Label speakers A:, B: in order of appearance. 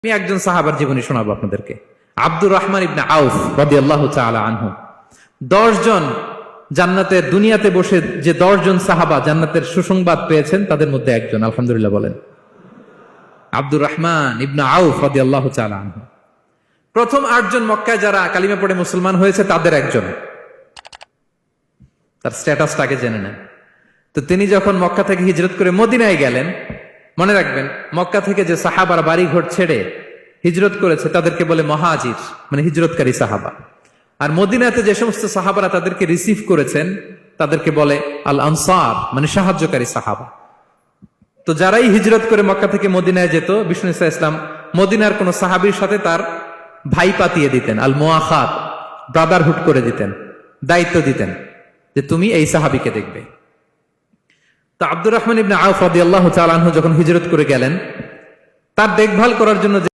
A: আমি একজন সাহাবার জীবনী শোনাবো আপনাদেরকে। আব্দুর রহমান ইবনে আউফ রাদিয়াল্লাহু তাআলা আনহু 10 জন জান্নাতের দুনিয়াতে বসে যে 10 জন সাহাবা জান্নাতের সুসংবাদ পেয়েছেন তাদের মধ্যে একজন, আলহামদুলিল্লাহ বলেন। আব্দুর রহমান ইবনে আউফ রাদিয়াল্লাহু তাআলা আনহু প্রথম 8 জন মক্কায় যারা কালিমা পড়ে মুসলমান হয়েছে তাদের একজন। তার স্ট্যাটাসটাকে জেনে নেন। তো তিনি যখন মক্কা থেকে হিজরত করে মদিনায় গেলেন, মনে রাখবেন মক্কা থেকে যে সাহাবার বাড়ি ঘর ছেড়ে হিজরত করেছে তাদেরকে বলে মহাজির, মানে হিজরতকারী সাহাবা। আর মদিনাতে যে সমস্ত সাহাবারা তাদেরকে রিসিভ করেছেন তাদেরকে বলে আল আনসার, মানে সাহায্যকারী সাহাবা। তো যারাই হিজরত করে মক্কা থেকে মদিনায় যেত, বিষ্ণু ইসা ইসলাম মদিনার কোন সাহাবীর সাথে তার ভাই পাতিয়ে দিতেন, আল মুআখাত, ব্রাদারহুড করে দিতেন, দায়িত্ব দিতেন যে তুমি এই সাহাবীকে দেখবে। তো আব্দুর রহমান ইবনে আউফ রাদিয়াল্লাহু তাআলা আনহু যখন হিজরত করে গেলেন, তার দেখভাল করার জন্য